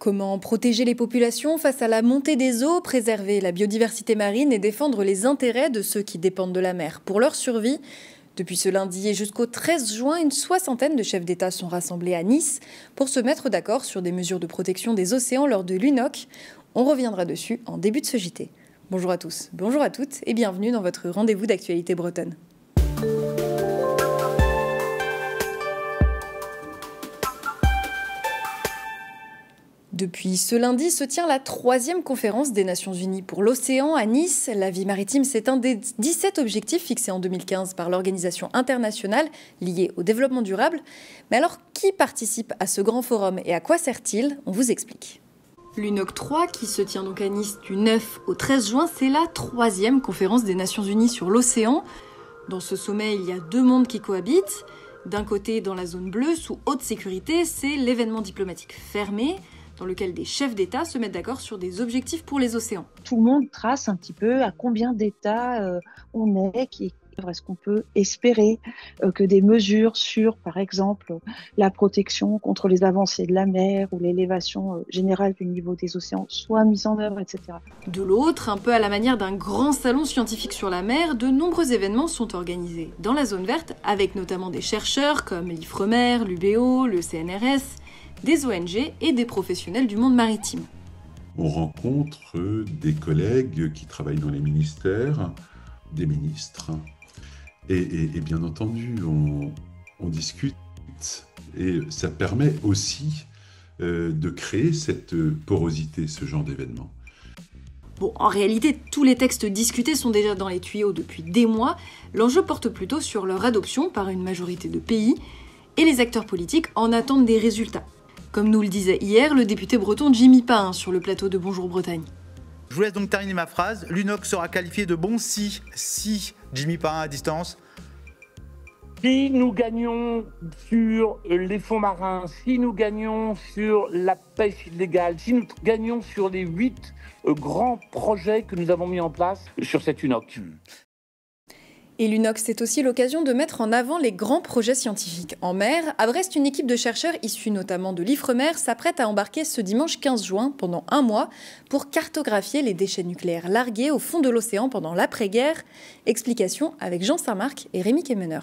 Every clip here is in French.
Comment protéger les populations face à la montée des eaux, préserver la biodiversité marine et défendre les intérêts de ceux qui dépendent de la mer pour leur survie? Depuis ce lundi et jusqu'au 13 juin, une soixantaine de chefs d'État sont rassemblés à Nice pour se mettre d'accord sur des mesures de protection des océans lors de l'UNOC. On reviendra dessus en début de ce JT. Bonjour à tous, bonjour à toutes et bienvenue dans votre rendez-vous d'actualité bretonne. Depuis ce lundi se tient la 3e conférence des Nations Unies pour l'océan à Nice. La vie maritime, c'est un des 17 objectifs fixés en 2015 par l'organisation internationale liée au développement durable. Mais alors, qui participe à ce grand forum et à quoi sert-il? On vous explique. L'UNOC 3, qui se tient donc à Nice du 9 au 13 juin, c'est la 3e conférence des Nations Unies sur l'océan. Dans ce sommet, il y a deux mondes qui cohabitent. D'un côté, dans la zone bleue, sous haute sécurité, c'est l'événement diplomatique fermé, dans lequel des chefs d'État se mettent d'accord sur des objectifs pour les océans. Tout le monde trace un petit peu à combien d'États on est, est-ce qu'on peut espérer que des mesures sur, par exemple, la protection contre les avancées de la mer ou l'élévation générale du niveau des océans soient mises en œuvre, etc. De l'autre, un peu à la manière d'un grand salon scientifique sur la mer, de nombreux événements sont organisés dans la zone verte, avec notamment des chercheurs comme l'IFREMER, l'UBO, le CNRS, des ONG et des professionnels du monde maritime. On rencontre des collègues qui travaillent dans les ministères, des ministres, et bien entendu, on discute, et ça permet aussi de créer cette porosité, ce genre d'événement. Bon, en réalité, tous les textes discutés sont déjà dans les tuyaux depuis des mois. L'enjeu porte plutôt sur leur adoption par une majorité de pays, et les acteurs politiques en attendent des résultats. Comme nous le disait hier le député breton Jimmy Pain sur le plateau de Bonjour Bretagne. Je vous laisse donc terminer ma phrase. L'UNOC sera qualifié de bon si Jimmy Pain à distance. Si nous gagnons sur les fonds marins, si nous gagnons sur la pêche illégale, si nous gagnons sur les 8 grands projets que nous avons mis en place sur cette UNOC. Et l'UNOC, c'est aussi l'occasion de mettre en avant les grands projets scientifiques en mer. À Brest, une équipe de chercheurs issus notamment de l'IFREMER s'apprête à embarquer ce dimanche 15 juin pendant un mois pour cartographier les déchets nucléaires largués au fond de l'océan pendant l'après-guerre. Explication avec Jean Saint-Marc et Rémi Kemener.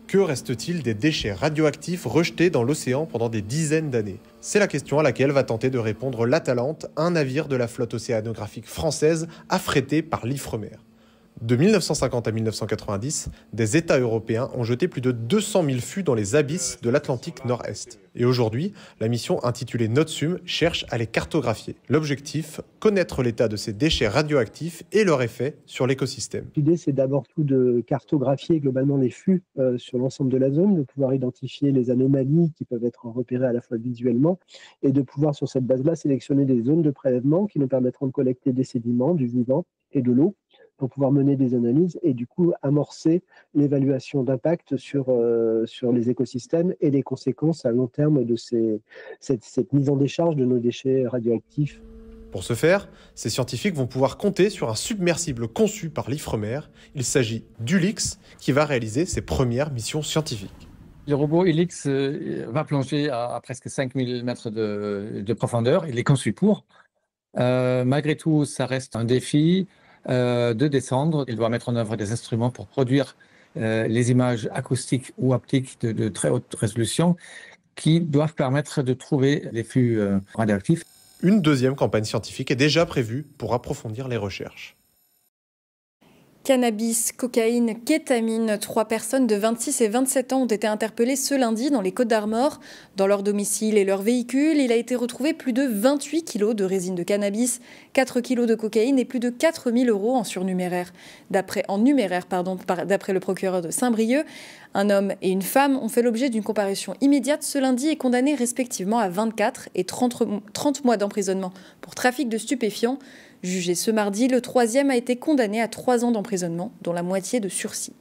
Que reste-t-il des déchets radioactifs rejetés dans l'océan pendant des dizaines d'années? C'est la question à laquelle va tenter de répondre l'Atalante, un navire de la flotte océanographique française affrété par l'IFREMER. De 1950 à 1990, des États européens ont jeté plus de 200 000 fûts dans les abysses de l'Atlantique Nord-Est. Et aujourd'hui, la mission intitulée NOTSUM cherche à les cartographier. L'objectif, connaître l'état de ces déchets radioactifs et leur effet sur l'écosystème. L'idée, c'est d'abord tout de cartographier globalement les flux sur l'ensemble de la zone, de pouvoir identifier les anomalies qui peuvent être repérées à la fois visuellement et de pouvoir, sur cette base-là, sélectionner des zones de prélèvement qui nous permettront de collecter des sédiments, du vivant et de l'eau, pour pouvoir mener des analyses et du coup amorcer l'évaluation d'impact sur les écosystèmes et les conséquences à long terme de cette mise en décharge de nos déchets radioactifs. Pour ce faire, ces scientifiques vont pouvoir compter sur un submersible conçu par l'IFREMER. Il s'agit d'Ulyx qui va réaliser ses premières missions scientifiques. Le robot Ulyx va plonger à presque 5000 mètres de profondeur. Il est conçu pour. Malgré tout, ça reste un défi. De descendre. Il doit mettre en œuvre des instruments pour produire les images acoustiques ou optiques de très haute résolution qui doivent permettre de trouver les flux radioactifs. Une deuxième campagne scientifique est déjà prévue pour approfondir les recherches. Cannabis, cocaïne, kétamine, 3 personnes de 26 et 27 ans ont été interpellées ce lundi dans les Côtes-d'Armor. Dans leur domicile et leur véhicule, il a été retrouvé plus de 28 kilos de résine de cannabis, 4 kilos de cocaïne et plus de 4 000 € en surnuméraire. D'après le procureur de Saint-Brieuc, un homme et une femme ont fait l'objet d'une comparution immédiate ce lundi et condamnés respectivement à 24 et 30 mois d'emprisonnement pour trafic de stupéfiants. Jugé ce mardi, le 3e a été condamné à 3 ans d'emprisonnement, dont la moitié de sursis.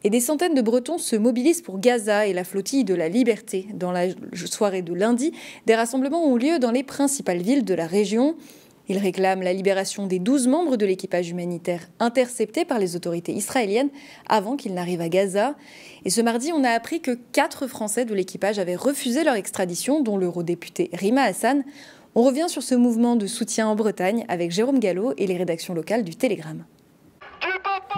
Et des centaines de Bretons se mobilisent pour Gaza et la flottille de la Liberté. Dans la soirée de lundi, des rassemblements ont lieu dans les principales villes de la région. Ils réclament la libération des 12 membres de l'équipage humanitaire interceptés par les autorités israéliennes avant qu'ils n'arrivent à Gaza. Et ce mardi, on a appris que 4 Français de l'équipage avaient refusé leur extradition, dont l'eurodéputé Rima Hassan. On revient sur ce mouvement de soutien en Bretagne avec Jérôme Gallo et les rédactions locales du Télégramme.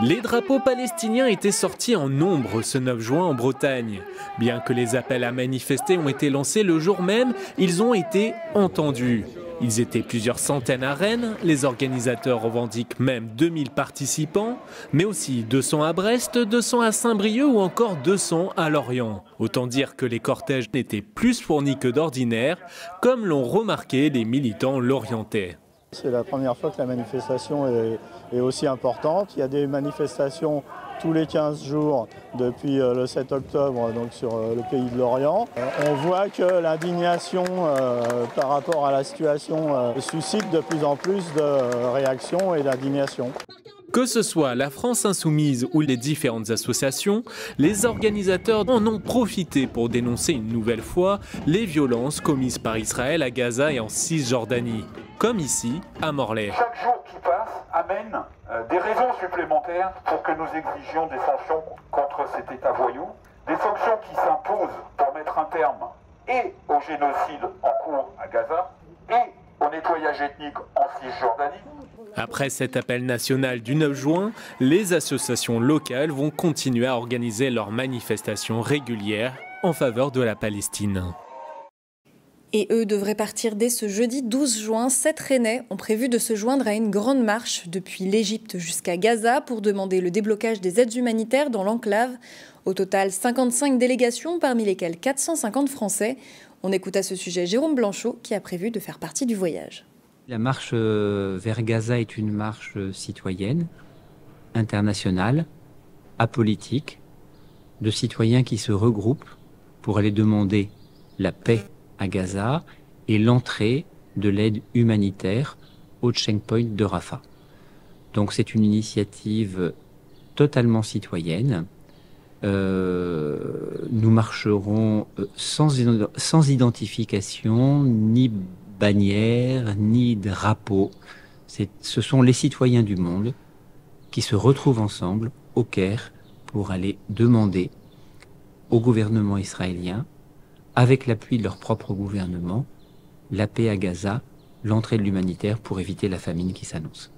Les drapeaux palestiniens étaient sortis en nombre ce 9 juin en Bretagne. Bien que les appels à manifester ont été lancés le jour même, ils ont été entendus. Ils étaient plusieurs centaines à Rennes, les organisateurs revendiquent même 2000 participants, mais aussi 200 à Brest, 200 à Saint-Brieuc ou encore 200 à Lorient. Autant dire que les cortèges n'étaient plus fournis que d'ordinaire, comme l'ont remarqué les militants lorientais. C'est la première fois que la manifestation est aussi importante. Il y a des manifestations tous les 15 jours depuis le 7 octobre donc sur le pays de l'Orient. On voit que l'indignation par rapport à la situation suscite de plus en plus de réactions et d'indignation. Que ce soit la France Insoumise ou les différentes associations, les organisateurs en ont profité pour dénoncer une nouvelle fois les violences commises par Israël à Gaza et en Cisjordanie, comme ici à Morlaix. Chaque jour qui passe amène des raisons supplémentaires pour que nous exigions des sanctions contre cet État voyou, des sanctions qui s'imposent pour mettre un terme et au génocide en cours à Gaza et au nettoyage ethnique en Cisjordanie. Après cet appel national du 9 juin, les associations locales vont continuer à organiser leurs manifestations régulières en faveur de la Palestine. Et eux devraient partir dès ce jeudi 12 juin. 7 Rennais ont prévu de se joindre à une grande marche depuis l'Égypte jusqu'à Gaza pour demander le déblocage des aides humanitaires dans l'enclave. Au total, 55 délégations, parmi lesquelles 450 Français. On écoute à ce sujet Jérôme Blanchot qui a prévu de faire partie du voyage. La marche vers Gaza est une marche citoyenne, internationale, apolitique, de citoyens qui se regroupent pour aller demander la paix à Gaza et l'entrée de l'aide humanitaire au checkpoint de Rafah. Donc c'est une initiative totalement citoyenne. Nous marcherons sans identification, ni bannière, ni drapeau. Ce sont les citoyens du monde qui se retrouvent ensemble au Caire pour aller demander au gouvernement israélien, avec l'appui de leur propre gouvernement, la paix à Gaza, l'entrée de l'humanitaire pour éviter la famine qui s'annonce.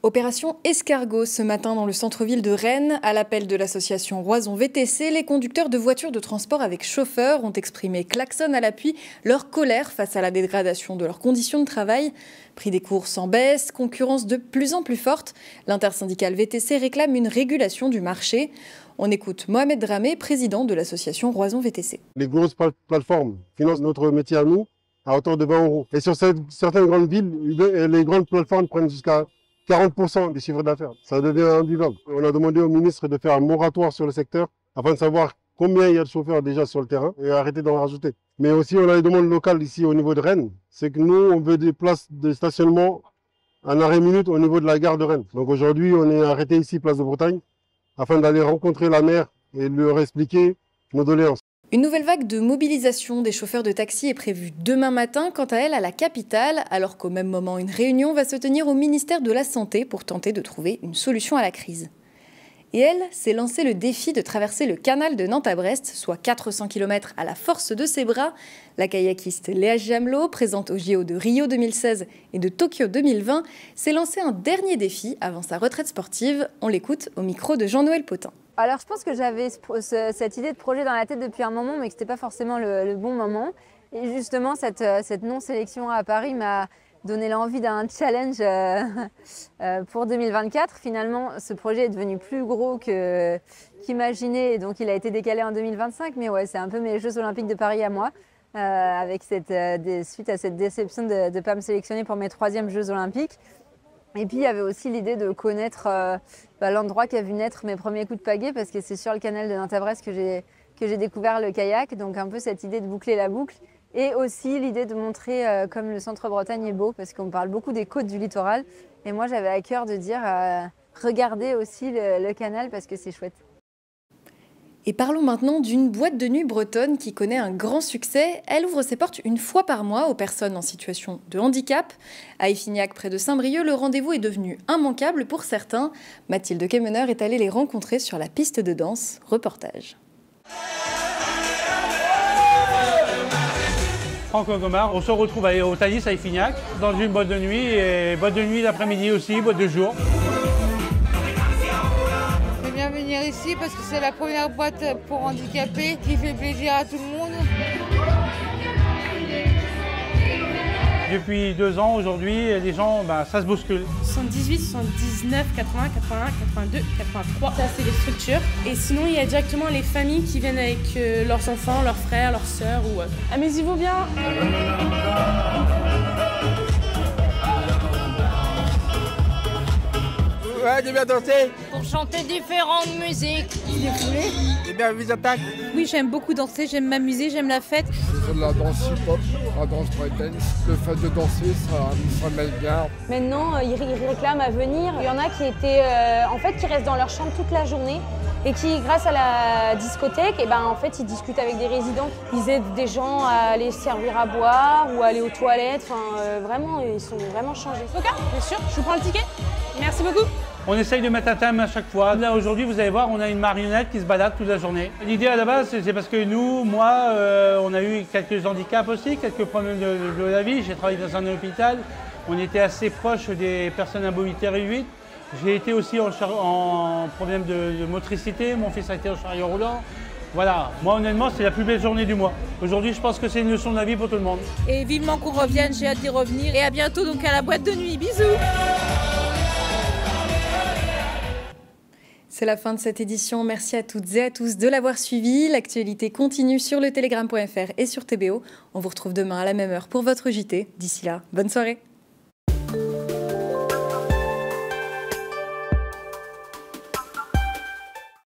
Opération Escargot ce matin dans le centre-ville de Rennes. À l'appel de l'association Roison VTC, les conducteurs de voitures de transport avec chauffeur ont exprimé, klaxon à l'appui, leur colère face à la dégradation de leurs conditions de travail. Prix des courses en baisse, concurrence de plus en plus forte. L'intersyndicale VTC réclame une régulation du marché. On écoute Mohamed Dramé, président de l'association Roison VTC. Les grosses plateformes financent notre métier à nous à hauteur de 20 €. Et sur certaines grandes villes, les grandes plateformes prennent jusqu'à 40% des chiffres d'affaires. Ça devient invivable. On a demandé au ministre de faire un moratoire sur le secteur afin de savoir combien il y a de chauffeurs déjà sur le terrain et arrêter d'en rajouter. Mais aussi, on a des demandes locales ici au niveau de Rennes. C'est que nous, on veut des places de stationnement en arrêt minute au niveau de la gare de Rennes. Donc aujourd'hui, on est arrêté ici, place de Bretagne, afin d'aller rencontrer la maire et leur expliquer nos doléances. Une nouvelle vague de mobilisation des chauffeurs de taxi est prévue demain matin, quant à elle à la capitale, alors qu'au même moment, une réunion va se tenir au ministère de la Santé pour tenter de trouver une solution à la crise. Et elle s'est lancé le défi de traverser le canal de Nantes à Brest, soit 400 km à la force de ses bras. La kayakiste Léa Jamelot, présente au JO de Rio 2016 et de Tokyo 2020, s'est lancé un dernier défi avant sa retraite sportive. On l'écoute au micro de Jean-Noël Potin. Alors je pense que j'avais cette idée de projet dans la tête depuis un moment, mais que ce n'était pas forcément le bon moment. Et justement, cette non-sélection à Paris m'a donné l'envie d'un challenge pour 2024. Finalement, ce projet est devenu plus gros qu'imaginé, et donc il a été décalé en 2025. Mais ouais, c'est un peu mes Jeux Olympiques de Paris à moi, avec suite à cette déception de ne pas me sélectionner pour mes 3e Jeux Olympiques. Et puis il y avait aussi l'idée de connaître l'endroit qui a vu naître mes premiers coups de pagaie, parce que c'est sur le canal de Nantes à Brest que j'ai découvert le kayak. Donc un peu cette idée de boucler la boucle. Et aussi l'idée de montrer comme le centre-Bretagne est beau, parce qu'on parle beaucoup des côtes du littoral. Et moi j'avais à cœur de dire regardez aussi le canal, parce que c'est chouette. Et parlons maintenant d'une boîte de nuit bretonne qui connaît un grand succès. Elle ouvre ses portes une fois par mois aux personnes en situation de handicap. À Effignac, près de Saint-Brieuc, le rendez-vous est devenu immanquable pour certains. Mathilde Kemener est allée les rencontrer sur la piste de danse. Reportage. Franck Gomard, on se retrouve au Thalys à Effignac, dans une boîte de nuit, et boîte de nuit l'après-midi aussi, boîte de jour. J'aime bien venir ici parce que c'est la première boîte pour handicapés qui fait plaisir à tout le monde. Depuis 2 ans, aujourd'hui, les gens, ça se bouscule. 78, 79, 80, 81, 82, 83. Ça, c'est les structures. Et sinon, il y a directement les familles qui viennent avec leurs enfants, leurs frères, leurs sœurs. Ou... Amusez-vous bien. Ouais, j'ai bien dansé. Pour chanter différentes musiques. Défoulé. J'ai bien vu attaques. Oui, j'aime beaucoup danser, j'aime m'amuser, j'aime la fête. C'est de la danse hip-hop, la danse breakdance. Le fait de danser, ça mêle bien. Maintenant, ils réclament à venir. Il y en a qui étaient, qui restent dans leur chambre toute la journée et qui, grâce à la discothèque, ils discutent avec des résidents. Ils aident des gens à aller servir à boire ou à aller aux toilettes. Vraiment, ils sont vraiment changés. Ok, bien sûr, je vous prends le ticket. Merci beaucoup. On essaye de mettre un thème à chaque fois. Là, aujourd'hui, vous allez voir, on a une marionnette qui se balade toute la journée. L'idée, à la base, c'est parce que nous, moi, on a eu quelques handicaps aussi, quelques problèmes de la vie. J'ai travaillé dans un hôpital. On était assez proche des personnes à mobilité réduite. J'ai été aussi en problème de motricité. Mon fils a été en chariot roulant. Voilà, moi, honnêtement, c'est la plus belle journée du mois. Aujourd'hui, je pense que c'est une leçon de la vie pour tout le monde. Et vivement qu'on revienne, j'ai hâte d'y revenir. Et à bientôt donc à la boîte de nuit. Bisous. C'est la fin de cette édition. Merci à toutes et à tous de l'avoir suivi. L'actualité continue sur le telegram.fr et sur TBO. On vous retrouve demain à la même heure pour votre JT. D'ici là, bonne soirée.